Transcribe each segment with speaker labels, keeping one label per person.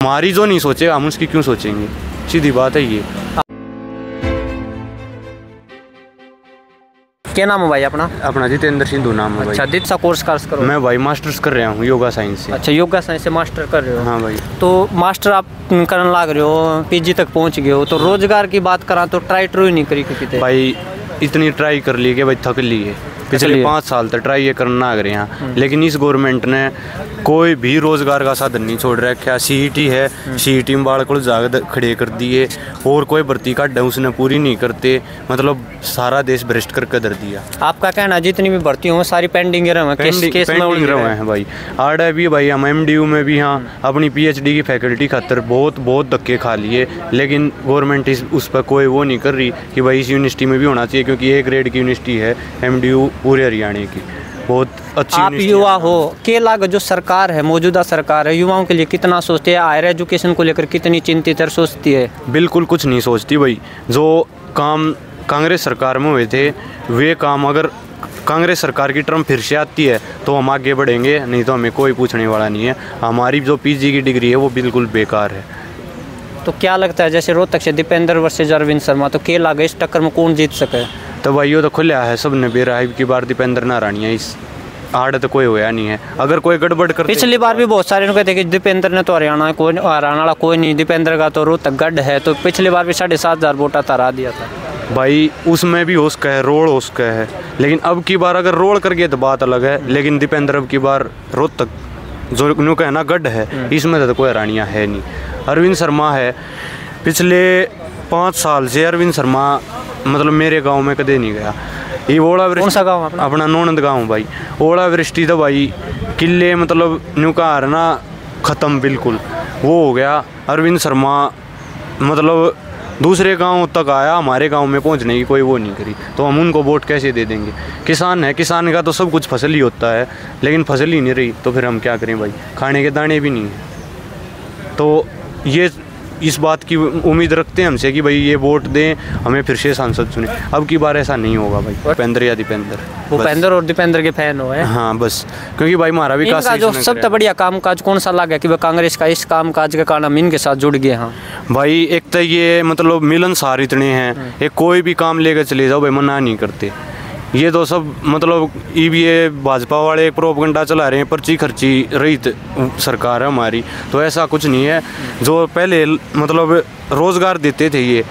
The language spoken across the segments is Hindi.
Speaker 1: हमारी जो नहीं सोचेगा हम उसकी क्यों सोचेंगे, सीधी बात है ये।
Speaker 2: क्या नाम है भाई अपना?
Speaker 1: अपना जितेंद्र सिंधु नाम है भाई।
Speaker 2: अच्छा, दित सा कोर्स करो?
Speaker 1: मैं भाई मास्टर्स कर रहा हूँ योगा साइंस से।
Speaker 2: अच्छा, योगा साइंस से मास्टर कर रहे हो?
Speaker 1: हाँ भाई।
Speaker 2: तो मास्टर आप करने लग रहे हो, पीजी तक पहुँच गए हो, तो रोजगार की बात करा तो ट्राई ही नहीं करी कितने?
Speaker 1: भाई इतनी ट्राई कर ली कि भाई थक ली है। पिछले 5 साल तक ट्राई ये करना आ रहे हैं, लेकिन इस गवर्नमेंट ने कोई भी रोजगार का साधन नहीं छोड़ रखा। सीईटी है, सीईटी में बाढ़ को जाग खड़े कर दिए, और कोई भर्ती का ढंग उसने पूरी नहीं करते, मतलब सारा देश भ्रष्ट करके धर दिया।
Speaker 2: आपका कहना जितनी भी भर्ती हो सारी पेंडिंग रहे
Speaker 1: हैं भाई। आड़ भी भाई हम MDU में भी हाँ अपनी PhD की फैकल्टी खातर बहुत धक्के खा लिए, लेकिन गवर्नमेंट उस पर कोई वो नहीं कर रही कि भाई इस यूनिवर्सिटी में भी होना चाहिए, क्योंकि A ग्रेड की यूनिवर्सिटी है MDU पूरे हरियाणा की, बहुत अच्छी।
Speaker 2: आप युवा हो, के लाग जो सरकार है, मौजूदा सरकार है, युवाओं के लिए कितना सोचती है? हायर एजुकेशन को लेकर कितनी चिंतित और सोचती है?
Speaker 1: बिल्कुल कुछ नहीं सोचती भाई। जो काम कांग्रेस सरकार में हुए थे वे काम अगर कांग्रेस सरकार की टर्म फिर से आती है तो हम आगे बढ़ेंगे, नहीं तो हमें कोई पूछने वाला नहीं है। हमारी जो PG की डिग्री है वो बिल्कुल बेकार है।
Speaker 2: तो क्या लगता है, जैसे रोहतक से दीपेंद्र वर्सेज अरविंद शर्मा, तो के लाग इस टक्कर में कौन जीत सके?
Speaker 1: तो भाई ये तो खुला है, सब ने बेरा है की बार दीपेंद्र नारायण है, इस आड़ तो कोई होया नहीं है। अगर कोई गड़बड़ करते,
Speaker 2: पिछली बार भी बहुत सारे कहते कि दीपेंद्र ने तो हरियाणा वाला कोई नहीं, दीपेंद्र का तो रोहतक गढ़ है, तो पिछली बार भी 7,500 वोटा हरा दिया था
Speaker 1: भाई। उसमें भी उसका है, रोड उसका है, लेकिन अब की बार अगर रोड कर गए तो बात अलग है, लेकिन दीपेंद्र अब की बार रोहतक जो न्यू कहना गढ़ है, इसमें तो कोई हरानियाँ है नहीं। अरविंद शर्मा है, पिछले 5 साल से अरविंद शर्मा मतलब मेरे गांव में कदे नहीं गया। ये ओलावृष्टि,
Speaker 2: कौन सा गांव
Speaker 1: अपना नौनंद गांव भाई। ओलावृष्टि तो भाई किले मतलब न्यू का ना ख़त्म बिल्कुल वो हो गया। अरविंद शर्मा मतलब दूसरे गांव तक आया, हमारे गांव में पहुंचने की कोई वो नहीं करी, तो हम उनको वोट कैसे दे देंगे? किसान है, किसान का तो सब कुछ फसल ही होता है, लेकिन फसल ही नहीं रही तो फिर हम क्या करें भाई? खाने के दाने भी नहीं है। तो ये इस बात की उम्मीद रखते हैं हमसे कि भाई ये वोट दें, हमें फिर से सांसद चुने। अब की बार ऐसा नहीं होगा भाई। भूपेंद्र या दीपेंद्र,
Speaker 2: भूपेंद्र और दीपेंद्र के फैन हो है?
Speaker 1: हाँ बस, क्योंकि भाई हमारा विकास
Speaker 2: जो सबसे बढ़िया कामकाज कौन सा लगा कि वह कांग्रेस का इस कामकाज के कारण हम इनके साथ जुड़ गए? हाँ
Speaker 1: भाई, एक तो ये मतलब मिलनसार इतने हैं, एक कोई भी काम लेकर चले जाओ भाई मना नहीं करते। ये तो सब मतलब ये भाजपा वाले प्रोपगंडा चला रहे हैं, पर्ची खर्ची रहित सरकार है हमारी, तो ऐसा कुछ नहीं है। जो पहले मतलब रोज़गार देते थे ये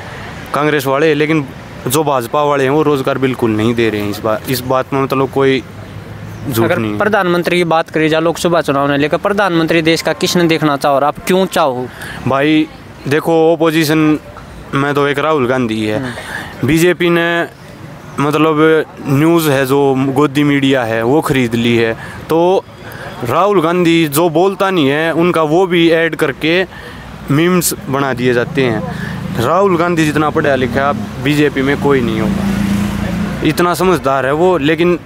Speaker 1: कांग्रेस वाले, लेकिन जो भाजपा वाले हैं वो रोज़गार बिल्कुल नहीं दे रहे हैं। इस बात में मतलब कोई झूठ नहीं है।
Speaker 2: प्रधानमंत्री की बात करी जाए, लोकसभा चुनाव ने लेकर प्रधानमंत्री देश का किसने देखना चाहो और आप क्यों चाहो?
Speaker 1: भाई देखो, ओपोजिशन में तो एक राहुल गांधी है, बीजेपी ने मतलब न्यूज़ है जो गोदी मीडिया है वो ख़रीद ली है, तो राहुल गांधी जो बोलता नहीं है उनका वो भी ऐड करके मीम्स बना दिए जाते हैं। राहुल गांधी जितना पढ़ा लिखा बीजेपी में कोई नहीं होगा, इतना समझदार है वो, लेकिन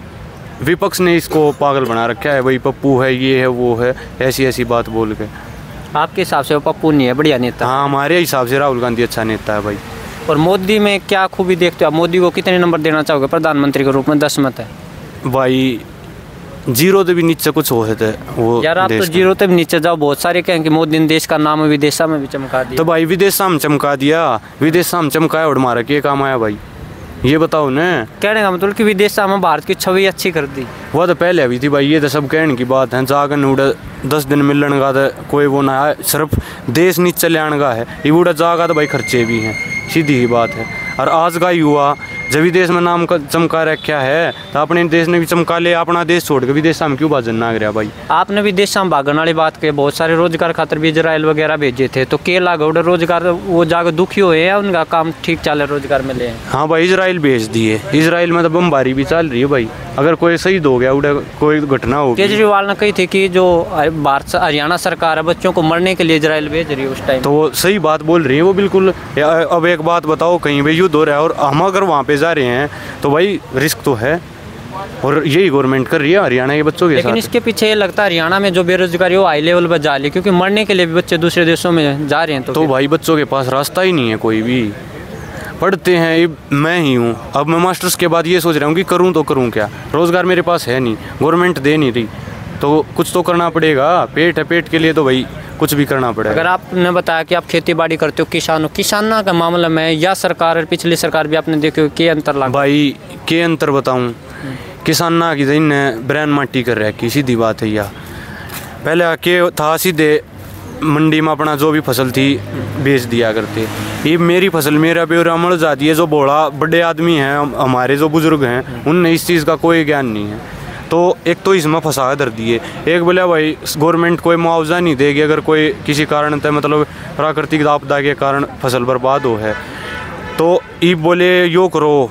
Speaker 1: विपक्ष ने इसको पागल बना रखा है। भाई पप्पू है, ये है, वो है, ऐसी ऐसी बात बोल के।
Speaker 2: आपके हिसाब से वो पप्पू नहीं है बढ़िया नेता?
Speaker 1: हाँ, हमारे हिसाब से राहुल गांधी अच्छा नेता है भाई।
Speaker 2: और मोदी में क्या खूबी देखते हो आप? मोदी को कितने नंबर देना चाहोगे प्रधानमंत्री के रूप में? 10 मत है
Speaker 1: भाई, 0 से भी नीचे कुछ हो सकता है वो
Speaker 2: यार। आप तो 0 से भी नीचे जाओ, बहुत सारे कहें कि मोदी ने देश का नाम विदेशा में भी चमका दिया।
Speaker 1: तो भाई विदेशा में चमका दिया, विदेशा में चमकाया और मारा के काम आया भाई, ये बताओ ना।
Speaker 2: कहने का मतलब कि विदेशा में भारत की छवि अच्छी कर दी,
Speaker 1: वो तो पहले अभी थी भाई। ये तो सब कहने की बात है, जाकर उड़ा 10 दिन मिलने का तो कोई वो ना है, सिर्फ देश नीचे ले आने का है। ये उड़ा जागा तो भाई खर्चे भी हैं, सीधी ही बात है। और आज का युवा जब विदेश में नाम चमका रखा है तो अपने देश ने भी चमका ले। अपना देश छोड़ के विदेश में क्यों भाजन ना गया भाई? आपने
Speaker 2: विदेश में भागने वाली बात की, बहुत सारे रोजगार खातर भी इजराइल वगैरह भेजे थे, तो के लागोड़ रोजगार वो जाकर दुखी हुए हैं, उनका काम ठीक चल है, रोजगार मिले हैं?
Speaker 1: हाँ भाई, इजराइल भेज दिए। इजराइल में तो बमबारी भी चल रही है भाई। अगर कोई शहीद हो गया, उड़ा कोई घटना हो,
Speaker 2: केजरीवाल ने कही थी कि जो भारत हरियाणा सरकार है बच्चों को मरने के लिए इजराइल भेज रही है उस टाइम,
Speaker 1: तो वो सही बात बोल रही है वो बिल्कुल। अब एक बात बताओ, कहीं भी युद्ध हो रहा है और हम अगर वहाँ पे जा रहे हैं तो भाई रिस्क तो है, और यही गवर्नमेंट कर रही है हरियाणा के बच्चों के साथ।
Speaker 2: लेकिन इसके पीछे ये लगता है हरियाणा में जो बेरोजगारी वो हाई लेवल पर जा रही है, क्योंकि मरने के लिए भी बच्चे दूसरे देशों में जा रहे हैं।
Speaker 1: तो भाई बच्चों के पास रास्ता ही नहीं है, कोई भी पढ़ते हैं। मैं ही हूँ, अब मैं मास्टर्स के बाद ये सोच रहा हूँ कि करूँ तो करूँ क्या? रोज़गार मेरे पास है नहीं, गवर्नमेंट दे नहीं रही, तो कुछ तो करना पड़ेगा। पेट है, पेट के लिए तो भाई कुछ भी करना पड़ेगा।
Speaker 2: अगर आपने बताया कि आप खेती बाड़ी करते हो, किसानों का मामला में या सरकार और पिछली सरकार भी आपने देखे हो के अंतर लगा?
Speaker 1: भाई के अंतर बताऊं, किसाना की दिन ब्रैन माटी कर रहा है कि सीधी बात है। या पहले आके था सीधे मंडी में अपना जो भी फसल थी बेच दिया करते। ये मेरी फसल मेरा ब्यौरा मर जाती है। जो बड़ा बड़े आदमी हैं हमारे जो बुजुर्ग हैं उनने इस चीज़ का कोई ज्ञान नहीं है। तो एक तो इसमें फंसा कर दिए, एक बोले भाई गवर्नमेंट कोई मुआवजा नहीं देगी अगर कोई किसी कारण से मतलब प्राकृतिक आपदा के कारण फसल बर्बाद हो है। तो ये बोले यो करो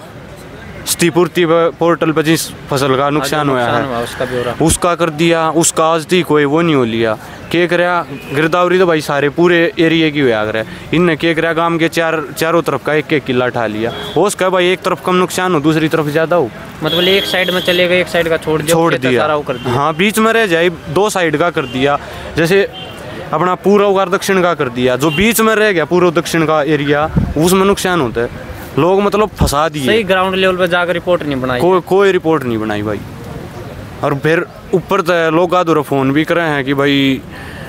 Speaker 1: क्षतिपूर्ति पोर्टल पर जिस फसल का नुकसान हुआ है उसका कर दिया। उसका आज थी कोई वो नहीं हो लिया। के कराया गिरदावरी तो भाई सारे पूरे एरिया की हुआ कर इनने के कराया गांव के चारों तरफ का एक किला उठा लिया। हो उसका भाई एक तरफ कम नुकसान हो दूसरी तरफ ज़्यादा हो,
Speaker 2: मतलब एक साइड में चले गए, एक साइड का छोड़ दिया।
Speaker 1: हाँ बीच में रह जाए, दो साइड का कर दिया। जैसे अपना पूर्व और दक्षिण का कर दिया, जो बीच में रह गया पूर्व दक्षिण का एरिया उसमें नुकसान होता है। लोग मतलब फंसा दिए।
Speaker 2: सही ग्राउंड लेवल पर जाकर रिपोर्ट नहीं बनाई,
Speaker 1: कोई रिपोर्ट नहीं बनाई भाई। और फिर ऊपर तो लोग आधुरा फ़ोन भी कर रहे हैं कि भाई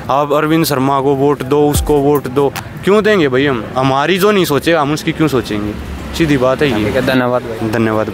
Speaker 1: आप अरविंद शर्मा को वोट दो, उसको वोट दो। क्यों देंगे भाई हम? हमारी जो नहीं सोचे हम उसकी क्यों सोचेंगे? सीधी बात है ये।
Speaker 2: धन्यवाद भाई।
Speaker 1: धन्यवाद।